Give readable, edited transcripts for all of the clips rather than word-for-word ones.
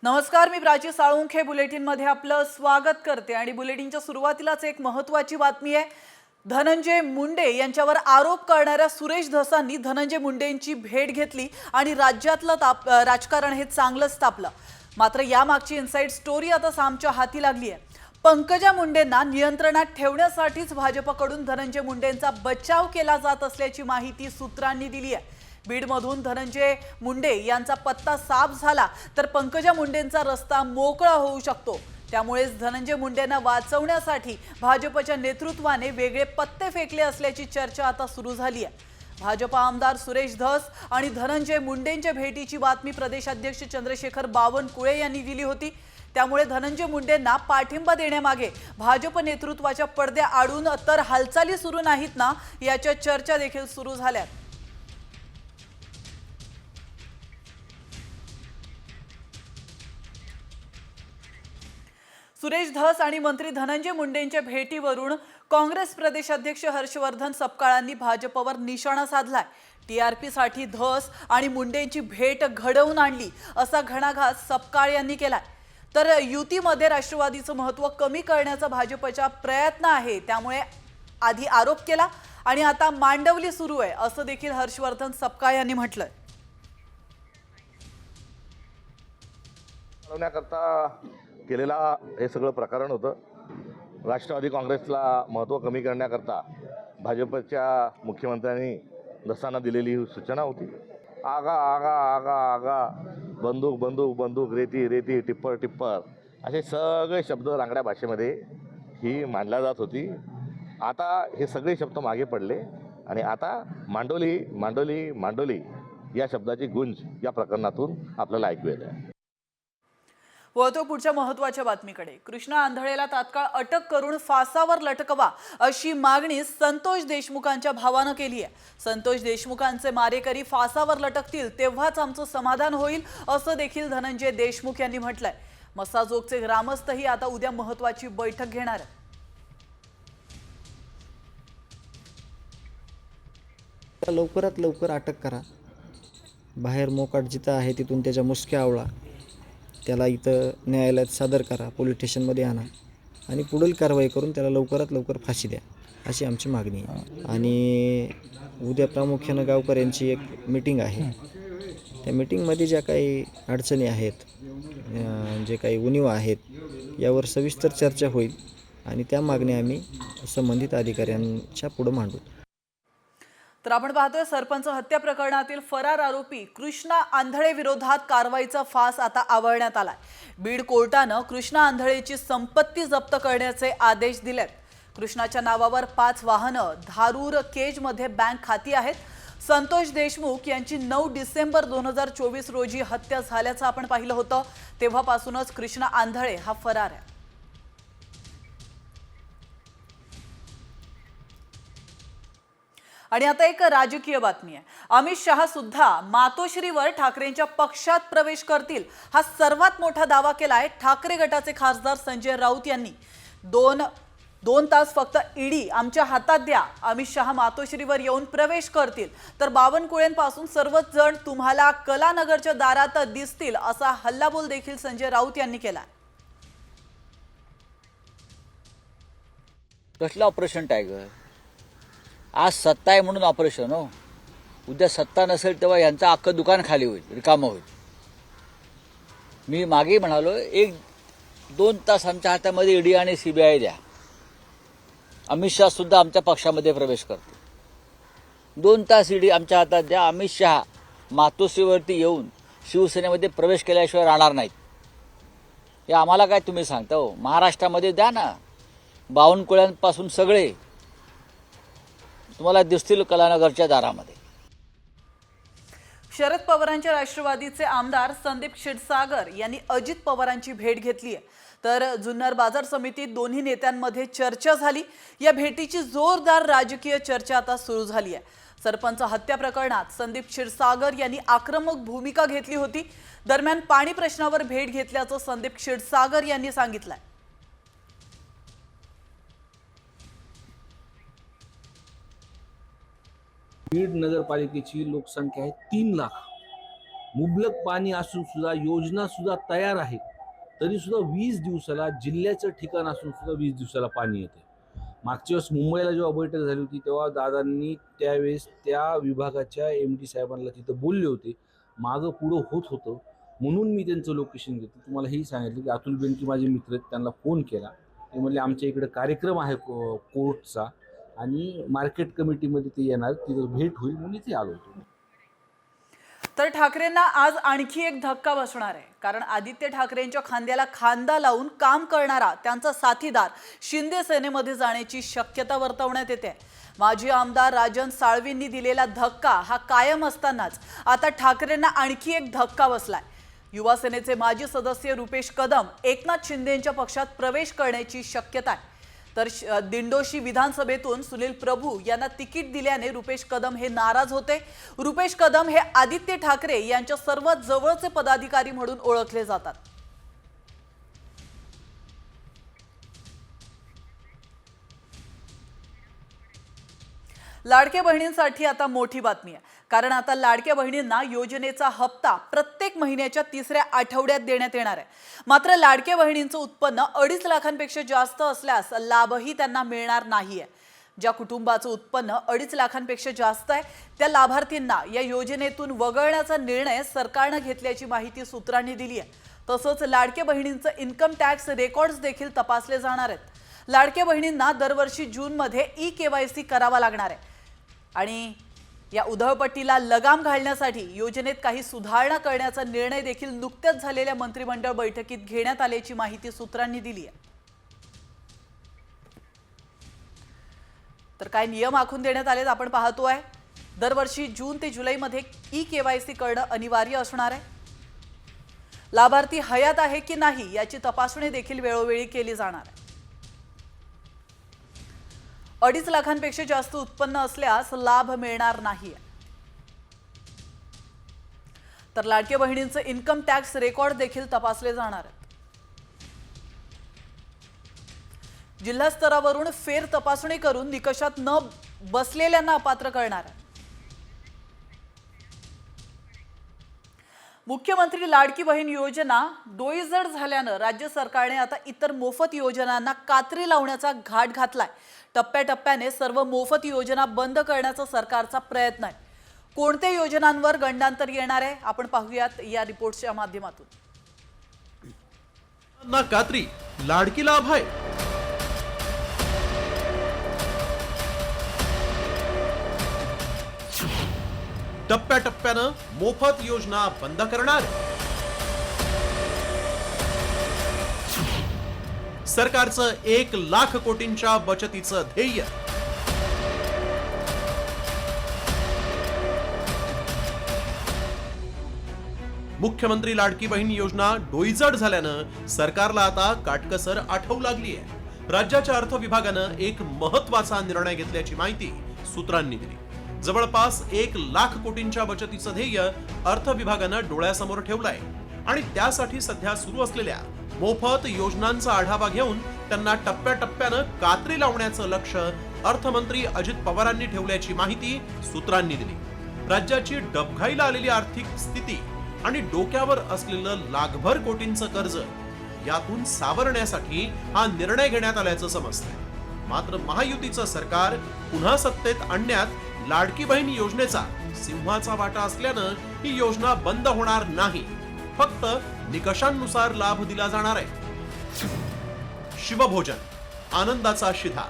नमस्कार, मी प्राची साळुंखे बुलेटिनमध्ये आपलं स्वागत करते आणि बुलेटिनच्या सुरुवातीलाच एक महत्त्वाची बातमी आहे। धनंजय मुंडे यांच्यावर आरोप करणाऱ्या सुरेश धसांनी धनंजय मुंडेंची भेट घेतली आणि राज्यातलं राजकारण हे चांगलंच तापलं। मात्र यामागची इनसाइड स्टोरी आता सामच्या हाती लागली आहे। पंकजा मुंडेंना नियंत्रणात ठेवण्यासाठीच भाजपकडून धनंजय मुंडेंचा बचाव केला जात असल्याची माहिती सूत्रांनी दिली आहे। बीडमधून धनंजय मुंडे यांचा पत्ता साफ झाला तर पंकजा मुंडेंचा रस्ता मोकळा होऊ शकतो। त्यामुळेच धनंजय मुंडेंना वाचवण्यासाठी भाजपच्या नेतृत्वाने वेगळे पत्ते फेकले असल्याची चर्चा आता सुरू झाली आहे। भाजप आमदार सुरेश धस आणि धनंजय मुंडेंच्या भेटीची बातमी प्रदेशाध्यक्ष चंद्रशेखर बावनकुळे यांनी दिली होती। त्यामुळे धनंजय मुंडेंना पाठिंबा देण्यामागे भाजप नेतृत्वाच्या पडद्या आडून तर हालचाली सुरू नाहीत ना, याच्या चर्चा देखील सुरू झाल्यात। सुरेश धस आणि मंत्री धनंजय मुंडेंच्या भेटीवरून काँग्रेस प्रदेशाध्यक्ष हर्षवर्धन सपकाळांनी भाजपवर निशाणा साधलाय। टीआरपी साठी धस आणि मुंडेंची भेट घडवून आणली असा घणाघात सपकाळ यांनी केलाय। तर युतीमध्ये राष्ट्रवादीचं महत्त्व कमी करण्याचा भाजपचा प्रयत्न आहे, त्यामुळे आधी आरोप केला आणि आता मांडवली सुरू आहे असं देखील हर्षवर्धन सपकाळ यांनी म्हटलंय। केलेला हे सगळं प्रकरण होतं। राष्ट्रवादी काँग्रेसला महत्त्व कमी करण्याकरता भाजपच्या मुख्यमंत्र्यांनी दसांना दिलेली ही सूचना होती। आगा आगा आगा आगा, बंदूक बंदूक बंदूक, रेती रेती, टिप्पर टिप्पर, असे सगळे शब्द रांगड्या भाषेमध्ये ही मांडल्या जात होती। आता हे सगळे शब्द मागे पडले आणि आता मांडोली मांडोली मांडोली या शब्दाची गुंज या प्रकरणातून आपल्याला ऐकू येत आहे। वळतो पुढच्या महत्त्वाच्या बातमीकडे। कृष्णा आंधळेला तात्काळ अटक करून फासावर लटकवा अशी मागणी संतोष देशमुखांच्या भावानं केली आहे। संतोष देशमुखांचे मारेकरी फासावर लटकतील तेव्हाच आमचं समाधान होईल असं देखील धनंजय देशमुख यांनी म्हटलंय। मसाजोगचे ग्रामस्थही आता उद्या महत्त्वाची बैठक घेणार आहेत। लवकरात लवकर अटक करा, बाहेर मोकाट जिथं आहे तिथून त्याच्या मुसक्या आवळा, त्याला इथं न्यायालयात सादर करा, पोलीस स्टेशनमध्ये आणा आणि पुढील कारवाई करून त्याला लवकरात लवकर फाशी द्या अशी आमची मागणी आहे। आणि उद्या प्रामुख्यानं गावकऱ्यांची एक मीटिंग आहे। त्या मीटिंगमध्ये ज्या काही अडचणी आहेत, जे काही उणीवा आहेत, यावर सविस्तर चर्चा होईल आणि त्या मागण्या आम्ही संबंधित अधिकाऱ्यांच्या पुढे मांडू। तर आपण पाहतोय सरपंच हत्या प्रकरणातील फरार आरोपी कृष्णा आंधळे विरोधात कारवाईचा फास आता आवळण्यात आलाय। बीड कोर्टानं कृष्णा आंधळेची संपत्ती जप्त करण्याचे आदेश दिलेत। कृष्णाच्या नावावर 5 वाहनं, धारूर केजमध्ये बँक खाती आहेत। संतोष देशमुख यांची 9 डिसेंबर 2024 रोजी हत्या झाल्याचं आपण पाहिलं होतं। तेव्हापासूनच कृष्णा आंधळे हा फरार आहे। आणि आता एक राजकीय बातमी आहे। अमित शहा सुद्धा मातोश्रीवर ठाकरेंच्या पक्षात प्रवेश करतील हा सर्वात मोठा दावा केलाय ठाकरे गटाचे खासदार संजय राऊत यांनी। दोन तास फक्त ईडी आमच्या हातात द्या, अमित शहा मातोश्रीवर येऊन प्रवेश करतील तर बावनकुळेंपासून सर्वच जण तुम्हाला कलानगरच्या दारात दिसतील असा हल्लाबोल देखील संजय राऊत यांनी केलाय। कसलं ऑपरेशन टायगर? आज सत्ता आहे म्हणून ऑपरेशन हो, उद्या सत्ता नसेल तेव्हा यांचं अख्खं दुकान खाली होईल, रिकामं होईल। मी मागे म्हणालो 1-2 तास आमच्या हातामध्ये ईडी आणि सीबीआय द्या, अमित शहा सुद्धा आमच्या पक्षामध्ये प्रवेश करते। 2 तास ईडी आमच्या हातात द्या, अमित शहा मातोश्रीवरती येऊन शिवसेनेमध्ये प्रवेश केल्याशिवाय राहणार नाहीत। हे आम्हाला काय तुम्ही सांगता हो? महाराष्ट्रामध्ये द्या ना, बावनकुळ्यांपासून सगळे तुम्हाला दिसतील कलानगरच्या दारामध्ये। शरद पवारांच्या राष्ट्रवादीचे आमदार संदीप क्षीरसागर यांनी अजित पवारांची भेट घेतली आहे। तर जुन्नर बाजार समितीत दोन्ही नेत्यांमध्ये चर्चा झाली। या भेटीची जोरदार राजकीय चर्चा आता सुरू झाली आहे। सरपंच हत्या प्रकरणात संदीप क्षीरसागर यांनी आक्रमक भूमिका घेतली होती। दरम्यान पाणी प्रश्नावर भेट घेतल्याचं संदीप क्षीरसागर यांनी सांगितलंय। बीड नगरपालिकेची लोकसंख्या आहे 3 लाख। मुबलक पाणी असून सुद्धा योजना सुद्धा तयार आहे, तरी सुद्धा 20 दिवसाला, जिल्ह्याचं ठिकाण असून सुद्धा 20 दिवसाला पाणी येते. मागच्या वेळेस मुंबईला जेव्हा बैठक झाली होती तेव्हा दादांनी त्यावेळेस त्या विभागाच्या MD साहेबांना तिथं बोलले होते. मागं पुढं होत होतं म्हणून मी त्यांचं लोकेशन घेतलं. तुम्हाला हेही सांगितलं की अतुल बेनके माझे मित्र आहेत, त्यांना फोन केला. ते म्हणले आमच्या इकडे कार्यक्रम आहे कोर्टचा आणि मार्केट कमिटीमध्ये ते येणार, तिथं भेट होईल म्हणून इथे आलो होतो. तर ठाकरेंना आज आणखी एक धक्का बसणार आहे, कारण आदित्य ठाकरेंच्या खांद्याला खांदा लावून काम करणारा त्यांचा साथीदार शिंदे सेनेमध्ये जाण्याची शक्यता वर्तवण्यात येते. माजी आमदार राजन साळवींनी दिलेला धक्का हा कायम असतानाच आता ठाकरेंना आणखी एक धक्का बसलाय. युवा सेनेचे माजी सदस्य रुपेश कदम एकनाथ शिंदेंच्या पक्षात प्रवेश करण्याची शक्यता आहे. तर दिंडोशी विधानसभेतून सुनील प्रभू यांना तिकीट दिल्याने रुपेश कदम हे नाराज होते. रुपेश कदम हे आदित्य ठाकरे यांच्या सर्वात जवळचे पदाधिकारी म्हणून ओळखले जातात. लाडक्या बहिणींसाठी आता मोठी बातमी आहे, कारण आता लाडक्या बहिणींना योजनेचा हप्ता प्रत्येक महिन्याच्या 3ऱ्या आठवड्यात देण्यात येणार आहे. मात्र लाडक्या बहिणींचं उत्पन्न 2.5 लाखांपेक्षा जास्त असल्यास लाभही त्यांना मिळणार नाहीये. ज्या कुटुंबाचं उत्पन्न 2.5 लाखांपेक्षा जास्त आहे त्या लाभार्थींना या योजनेतून वगळण्याचा निर्णय सरकारने घेतल्याची माहिती सूत्रांनी दिली आहे. तसंच लाडक्या बहिणींचं इन्कम टॅक्स रेकॉर्ड्स देखील तपासले जाणार आहेत. लाडक्या बहिणींना दरवर्षी जूनमध्ये EKYC करावा लागणार आहे आणि या उधळपट्टीला लगाम घालण्यासाठी योजनेत काही सुधारणा करण्याचा निर्णय देखील नुकत्याच झालेल्या मंत्रिमंडळ बैठकीत घेण्यात आल्याची माहिती सूत्रांनी दिली आहे. तर काय नियम आखून देण्यात आलेत आपण पाहतोय. दरवर्षी जून ते जुलैमध्ये EKYC करणं अनिवार्य असणार आहे. लाभार्थी हयात आहे की नाही याची तपासणी देखील वेळोवेळी केली जाणार आहे. 2.5 लाखांपेक्षा जास्त उत्पन्न असल्यास लाभ मिळणार नाही. तर लाडक्या बहिणींचे इन्कम टॅक्स रेकॉर्ड देखील तपासले जाणार आहेत. जिल्हा स्तरावरून फेर तपासणी करून निकषात न बसलेल्यांना अपात्र करणार आहे. मुख्यमंत्री लाडकी बहीण योजना डोईजड झाल्यानं राज्य सरकारने आता इतर मोफत योजनांना कात्री लावण्याचा घाट घातलाय. टप्प्याटप्प्याने सर्व मोफत योजना बंद करण्याचा सरकारचा प्रयत्न आहे. कोणत्या योजनांवर गंडांतर येणार आहे आपण पाहूयात या रिपोर्टच्या माध्यमातून. ना कात्री लाडकी लाभ आहे. टप्प्याटप्प्यानं मोफत योजना बंद करणार. सरकारचं 1 लाख कोटींच्या बचतीचं ध्येय. मुख्यमंत्री लाडकी बहीण योजना डोईजड झाल्यानं सरकारला आता काटकसर आठवू लागली आहे. राज्याच्या अर्थ विभागानं एक महत्त्वाचा निर्णय घेतल्याची माहिती सूत्रांनी दिली. जवळपास 1 लाख कोटींच्या बचतीचं ध्येय अर्थ विभागानं डोळ्यासमोर ठेवलंय आणि त्यासाठी सध्या सुरू असलेल्या मोफत योजनांचा आढावा घेऊन त्यांना टप्प्याटप्प्यानं कात्री लावण्याचं लक्ष अर्थमंत्री अजित पवारांनी ठेवल्याची माहिती सूत्रांनी दिली. राज्याची डबघाईला आलेली आर्थिक स्थिती आणि डोक्यावर असलेलं लाखभर कोटींचं कर्ज यातून सावरण्यासाठी हा निर्णय घेण्यात आल्याचं समजतंय. मात्र महायुतीचं सरकार पुन्हा सत्तेत आणण्यात लाडकी बहीण योजनेचा सिंहाचा वाटा असल्यानं ही योजना बंद होणार नाही, फक्त निकषांनुसार लाभ दिला जाणार आहे. शिवभोजन, आनंदाचा शिधा,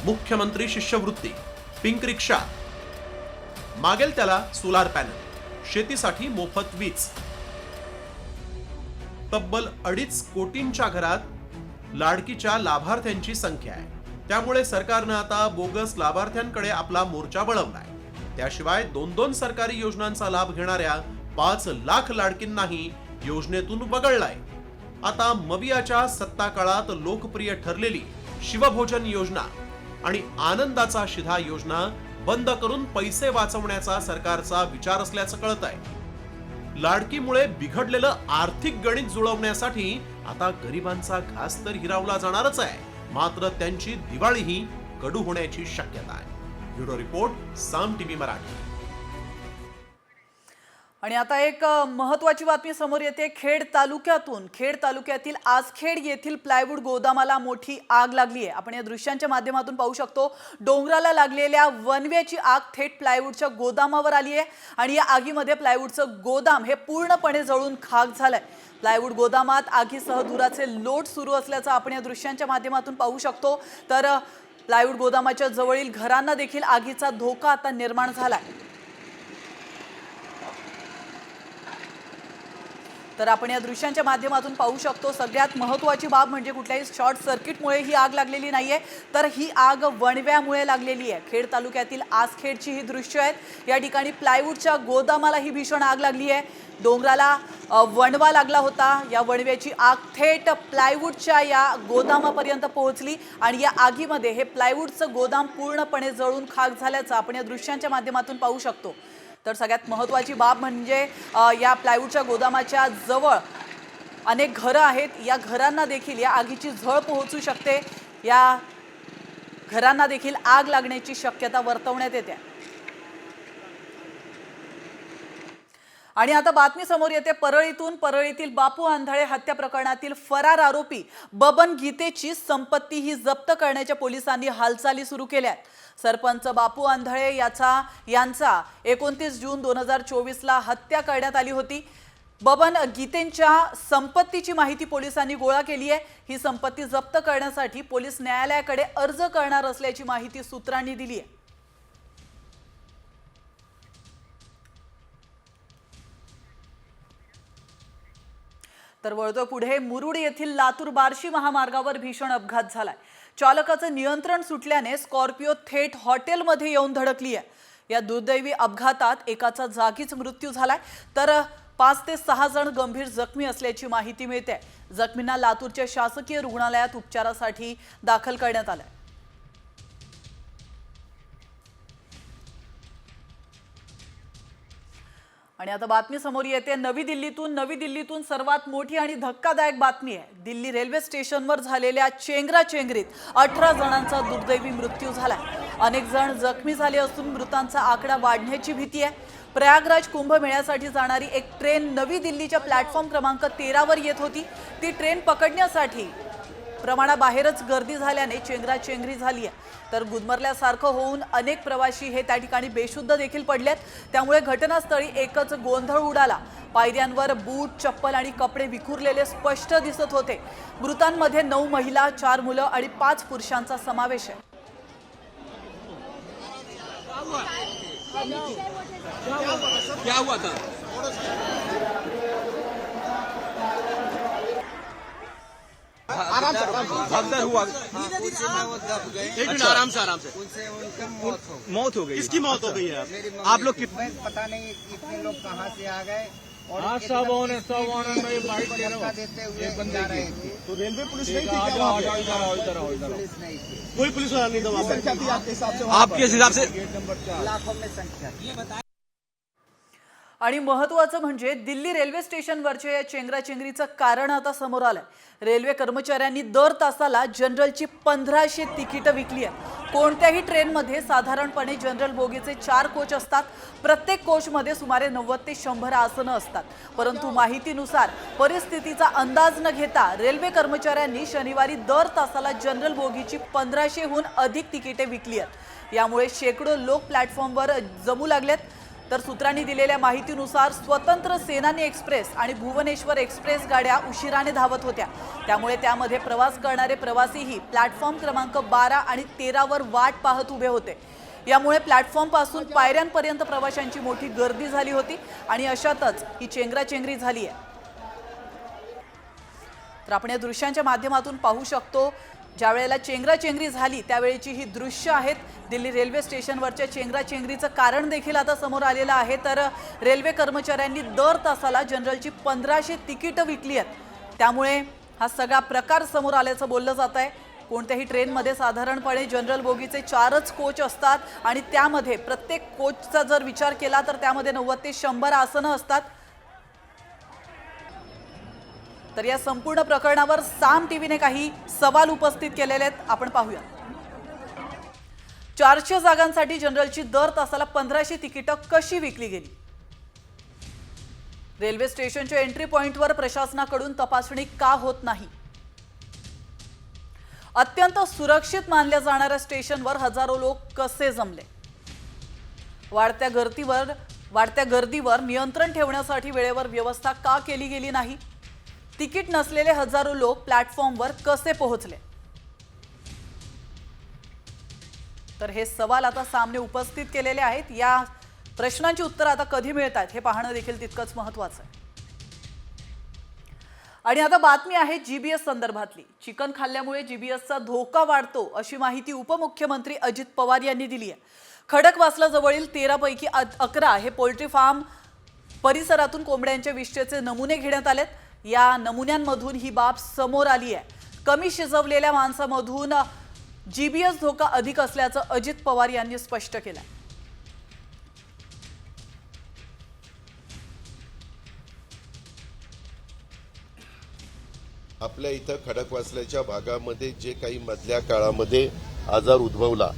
मुख्यमंत्री शिष्यवृत्ती, पिंक रिक्षा, मागेल त्याला सोलार पॅनल, शेतीसाठी मोफत वीज. तब्बल 2.5 कोटींच्या घरात लाडकीच्या लाभार्थ्यांची संख्या आहे. त्यामुळे सरकारनं आता बोगस लाभार्थ्यांकडे आपला मोर्चा वळवलाय. त्याशिवाय 2-2 सरकारी योजनांचा लाभ घेणाऱ्या 5 लाख लाडकींनाही योजनेतून वगळलाय. आता मवियाच्या सत्ता काळात लोकप्रिय ठरलेली शिवभोजन योजना आणि आनंदाचा शिधा योजना बंद करून पैसे वाचवण्याचा सरकारचा विचार असल्याचं कळत आहे. लाडकीमुळे बिघडलेलं आर्थिक गणित जुळवण्यासाठी आता गरिबांचा घास तर हिरावला जाणारच आहे, मात्र त्यांची दिवाळीही कडू होण्याची शक्यता आहे. ब्युरो रिपोर्ट, साम टीव्ही मराठी. आणि आता एक महत्त्वाची बातमी समोर येते खेड तालुक्यातून. खेड तालुक्यातील आसखेड येथील प्लायवूड गोदामाला मोठी आग लागली आहे. आपण या दृश्यांच्या माध्यमातून पाहू शकतो. डोंगराला लागलेल्या वनव्याची आग थेट प्लायवूडच्या गोदामावर आली आहे आणि या आगीमध्ये प्लायवूडचं गोदाम हे पूर्णपणे जळून खाक झालंय. प्लायवूड गोदामात आगीसह धुराचे लोट सुरू असल्याचं आपण या दृश्यांच्या माध्यमातून पाहू शकतो. तर प्लायवूड गोदामाच्या जवळील घरांना देखील आगीचा धोका आता निर्माण झालाय. तर आपण या दृश्यांच्या माध्यमातून पाहू शकतो. सगळ्यात महत्त्वाची बाब म्हणजे कुठल्याही शॉर्ट सर्किटमुळे ही आग लागलेली नाहीये, तर ही आग वणव्यामुळे लागलेली आहे. खेड तालुक्यातील आसखेडची ही दृश्य आहेत. या ठिकाणी प्लायवूडच्या गोदामाला ही भीषण आग लागली आहे. डोंगराला वणवा लागला होता. या वणव्याची आग थेट प्लायवूडच्या या गोदामापर्यंत पोहोचली आणि या आगीमध्ये हे प्लायवूडचं गोदाम पूर्णपणे जळून खाक झाल्याचं आपण या दृश्यांच्या माध्यमातून पाहू शकतो. तर सगळ्यात महत्त्वाची बाब म्हणजे या प्लायवूडच्या गोदामाच्या जवळ अनेक घरं आहेत. या घरांना देखील या आगीची झळ पोहोचू शकते. या घरांना देखील आग लागण्याची शक्यता वर्तवण्यात येते. आणि आता बातमी समोर येते परळीतून. परळीतील बापू आंधळे हत्या प्रकरणातील फरार आरोपी बबन गीतेची संपत्ती ही जप्त करण्याच्या पोलिसांनी हालचाली सुरू केल्या आहेत. सरपंच बापू आंधळे यांचा 29 जून 2024ला हत्या करण्यात आली होती. बबन गीतेंच्या संपत्तीची माहिती पोलिसांनी गोळा केली आहे. ही संपत्ती जप्त करण्यासाठी पोलीस न्यायालयाकडे अर्ज करणार असल्याची माहिती सूत्रांनी दिली आहे. तर वळतो पुढे. मुरुड येथील लातूर बार्शी महामार्गावर भीषण अपघात झालाय. चालकाचं नियंत्रण सुटल्याने स्कॉर्पिओ थेट हॉटेलमध्ये येऊन धडकली आहे. या दुर्दैवी अपघातात एकाचा जागीच मृत्यू झालाय, तर 5 ते 6 जण गंभीर जखमी असल्याची माहिती मिळते. जखमींना लातूरच्या शासकीय रुग्णालयात उपचारासाठी दाखल करण्यात आलंय. आणि आता बातमी समोर येते नवी दिल्लीतून सर्वात मोठी आणि धक्कादायक बातमी आहे. दिल्ली रेल्वे स्टेशनवर झालेल्या चेंगराचेंगरीत 18 जणांचा दुर्दैवी मृत्यू झालाय. अनेक जण जखमी झाले असून मृतांचा आकडा वाढण्याची भीती आहे. प्रयागराज कुंभमेळ्यासाठी जाणारी एक ट्रेन नवी दिल्लीच्या प्लॅटफॉर्म क्रमांक 13 वर येत होती. ती ट्रेन पकडण्यासाठी प्रमाणाबाहेरच गर्दी झाल्याने चेंगराचेंगरी झाली आहे. तर गुदमरल्यासारखं होऊन अनेक प्रवासी हे त्या ठिकाणी बेशुद्ध देखील पडलेत. त्यामुळे घटनास्थळी एकच गोंधळ उडाला. पायऱ्यांवर बूट, चप्पल आणि कपडे विखुरलेले स्पष्ट दिसत होते. मृतांमध्ये 9 महिला, 4 मुलं आणि 5 पुरुषांचा समावेश आहे. क्या हुआ था? भगदड़ हुआ। एक मिनट, आराम से उनसे उनकी मौत हो गई। किसकी मौत हो गई है? आप लोग पता नहीं इतने लोग कहाँ से आ गए और हाँ, सब ओनर देते हुए जा रहे थे। तो रेलवे पुलिस नहीं थी क्या वहाँ पे? पुलिस नहीं थी। कोई पुलिस वाला नहीं था वहाँ पे? आपके हिसाब से लाखों में संख्या। आणि महत्त्वाचं म्हणजे दिल्ली रेल्वे स्टेशनवरच्या या चेंगराचेंगरीचं कारण आता समोर आलंय. रेल्वे कर्मचाऱ्यांनी दर तासाला जनरलची 1500 तिकीटं विकली आहेत. कोणत्याही ट्रेनमध्ये साधारणपणे जनरल बोगीचे 4 कोच असतात. प्रत्येक कोचमध्ये सुमारे 90 ते 100 आसनं असतात. परंतु माहितीनुसार परिस्थितीचा अंदाज न घेता रेल्वे कर्मचाऱ्यांनी शनिवारी दर तासाला जनरल बोगीची 1500हून अधिक तिकीटे विकली आहेत. यामुळे शेकडो लोक प्लॅटफॉर्मवर जमू लागलेत. तर सूत्रांनी दिलेल्या माहितीनुसार स्वतंत्र सेनानी एक्सप्रेस आणि भुवनेश्वर एक्सप्रेस गाड्या उशिराने धावत होत्या. त्यामुळे त्यामध्ये प्रवास करणारे प्रवासीही प्लॅटफॉर्म क्रमांक 12 आणि 13 वर वाट पाहत उभे होते. यामुळे प्लॅटफॉर्मपासून पायऱ्यांपर्यंत प्रवाशांची मोठी गर्दी झाली होती आणि अशातच ही चेंगराचेंगरी झाली आहे. तर आपण या दृश्यांच्या माध्यमातून पाहू शकतो. ज्या वेळेला चेंगराचेंगरी झाली त्यावेळेची ही दृश्य आहेत. दिल्ली रेल्वे स्टेशनवरच्या चेंगराचेंगरीचं कारण देखील आता समोर आलेलं आहे. तर रेल्वे कर्मचाऱ्यांनी दर तासाला जनरलची 1500 तिकीटं विकली आहेत. त्यामुळे हा सगळा प्रकार समोर आल्याचं बोललं जात आहे. कोणत्याही ट्रेनमध्ये साधारणपणे जनरल बोगीचे 4च कोच असतात आणि त्यामध्ये प्रत्येक कोचचा जर विचार केला तर त्यामध्ये 90 ते 100 आसनं असतात. तर या संपूर्ण प्रकरणावर साम टीव्हीने काही सवाल उपस्थित केलेले आहेत. आपण पाहूया. 400 जागांसाठी जनरलची दर तासाला 1500 तिकीटं कशी विकली गेली? रेल्वे स्टेशनच्या एंट्री पॉइंटवर प्रशासनाकडून तपासणी का होत नाही? अत्यंत सुरक्षित मानल्या जाणाऱ्या स्टेशनवर हजारो लोक कसे जमले? वाढत्या गर्दीवर नियंत्रण ठेवण्यासाठी वेळेवर व्यवस्था का केली गेली नाही? तिकीट नसलेले हजारो लोक प्लॅटफॉर्मवर कसे पोहोचले? तर हे सवाल आता सामने उपस्थित केलेले आहेत. या प्रश्नांची उत्तरं आता कधी मिळतात हे पाहणं देखील तितकंच महत्त्वाचं आहे. आणि आता बातमी आहे जीबीएस संदर्भातली. चिकन खाल्ल्यामुळे जीबीएसचा धोका वाढतो अशी माहिती उपमुख्यमंत्री अजित पवार यांनी दिली आहे. खडकवासला जवळील 13 पैकी 11 हे पोल्ट्री फार्म परिसरातून कोंबड्यांच्या विष्ठेचे नमुने घेण्यात आलेत. या नमुन्यांमधून ही बाब समोर आली आहे. कमी शिजवलेल्या मांसामधून जीबीएस धोका अधिक असल्याचं अजित पवार यांनी स्पष्ट केलं. आपल्या इथं खडकवासल्याच्या भागामध्ये जे काही मधल्या काळामध्ये आजार उद्भवला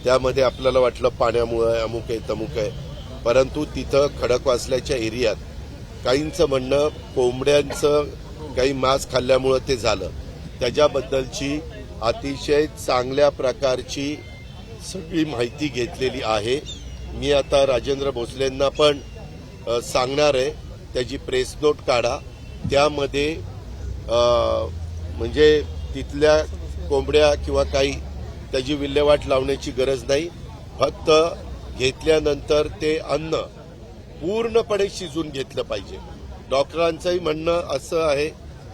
त्यामध्ये आपल्याला वाटलं पाण्यामुळे अमुक आहे तमुक आहे, परंतु तिथं खडकवासल्याच्या एरियात काहींचं म्हणणं कोंबड्यांचं काही मांस खाल्ल्यामुळं ते झालं. त्याच्याबद्दलची अतिशय चांगल्या प्रकारची सगळी माहिती घेतलेली आहे. मी आता राजेंद्र भोसलेंना पण सांगणार आहे, त्याची प्रेस नोट काढा. त्यामध्ये म्हणजे तिथल्या कोंबड्या किंवा काही त्याची विल्हेवाट लावण्याची गरज नाही. फक्त घेतल्यानंतर ते अन्न पूर्णपणे शिजून घेतलं पाहिजे. डॉक्टरांचंही म्हणणं असं आहे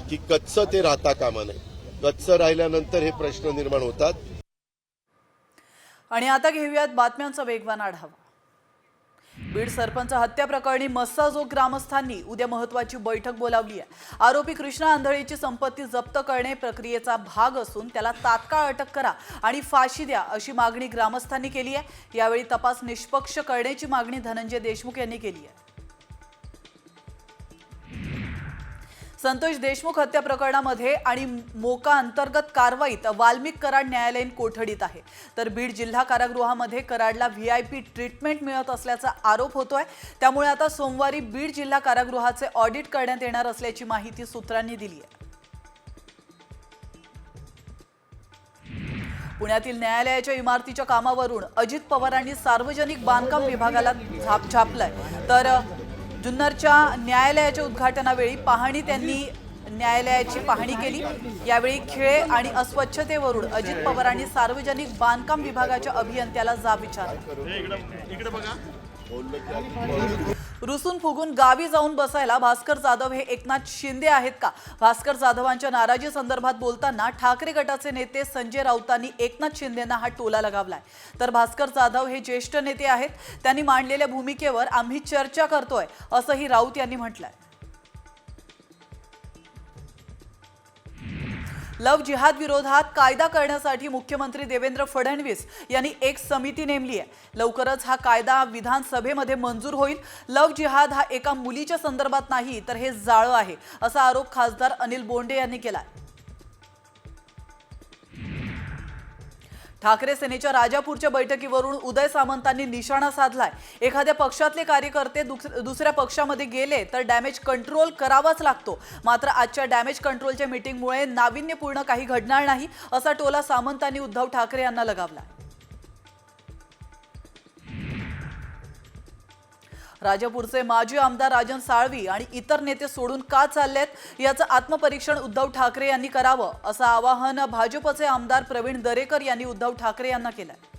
की कच्चं ते राहता कामा नये. कच्चं राहिल्यानंतर हे प्रश्न निर्माण होतात. आणि आता घेऊयात बातम्यांचा वेगवान आढावा. बीड सरपंच हत्या प्रकरणी मस्साजोग ग्रामस्थांनी उद्या महत्त्वाची बैठक बोलावली आहे. आरोपी कृष्णा आंधळेची संपत्ती जप्त करणे प्रक्रियेचा भाग असून त्याला तात्काळ अटक करा आणि फाशी द्या अशी मागणी ग्रामस्थांनी केली आहे. यावेळी तपास निष्पक्ष करण्याची मागणी धनंजय देशमुख यांनी केली आहे. संतोष देशमुख हत्या प्रकरणामध्ये आणि मोका अंतर्गत कारवाईत वाल्मिक कराड न्यायालयीन कोठडीत आहे. तर बीड जिल्हा कारागृहामध्ये कराडला व्हीआयपी ट्रीटमेंट मिळत असल्याचा आरोप होतोय. त्यामुळे आता सोमवारी बीड जिल्हा कारागृहाचे ऑडिट करण्यात येणार असल्याची माहिती सूत्रांनी दिली आहे. पुण्यातील न्यायालयाच्या इमारतीच्या कामावरून अजित पवारांनी सार्वजनिक बांधकाम विभागाला छापलाय. तर जुन्नरच्या न्यायालयाच्या उद्घाटनावेळी त्यांनी न्यायालयाची पाहणी केली. यावेळी खेळ आणि अस्वच्छतेवरून अजित पवारांनी सार्वजनिक बांधकाम विभागाच्या अभियंत्याला जाब विचारला. रुसून फुगून गावी जाऊन बसायला भास्कर जाधव हे एकनाथ शिंदे आहेत का? भास्कर जाधवांच्या नाराजी संदर्भात बोलताना ठाकरे गटाचे नेते संजय राऊतांनी एकनाथ शिंदेंना हा टोला लगावलाय. तर भास्कर जाधव हे ज्येष्ठ नेते आहेत. त्यांनी मांडलेल्या भूमिकेवर आम्ही चर्चा करतोय असंही राऊत यांनी म्हटलंय. लव्ह जिहाद विरोधात कायदा करण्यासाठी मुख्यमंत्री देवेंद्र फडणवीस यांनी एक समिती नेमली आहे. लवकरच हा कायदा विधानसभेमध्ये मंजूर होईल. लव्ह जिहाद हा एका मुलीच्या संदर्भात नाही तर हे जाळं आहे असा आरोप खासदार अनिल बोंडे यांनी केला. ठाकरे सेनेच्या राजापूरच्या बैठकीवरून उदय सामंतांनी निशाणा साधलाय. एखाद्या पक्षातले कार्यकर्ते दुसऱ्या पक्षामध्ये गेले तर डॅमेज कंट्रोल करावाच लागतो. मात्र आजच्या डॅमेज कंट्रोलच्या मीटिंगमुळे नाविन्यपूर्ण काही घडणार नाही असा टोला सामंतांनी उद्धव ठाकरे यांना लगावला. राजापूरचे माजी आमदार राजन साळवी आणि इतर नेते सोडून का चाललेत याचं आत्मपरीक्षण उद्धव ठाकरे यांनी करावं असं आवाहन भाजपचे आमदार प्रवीण दरेकर यांनी उद्धव ठाकरे यांना केलंय.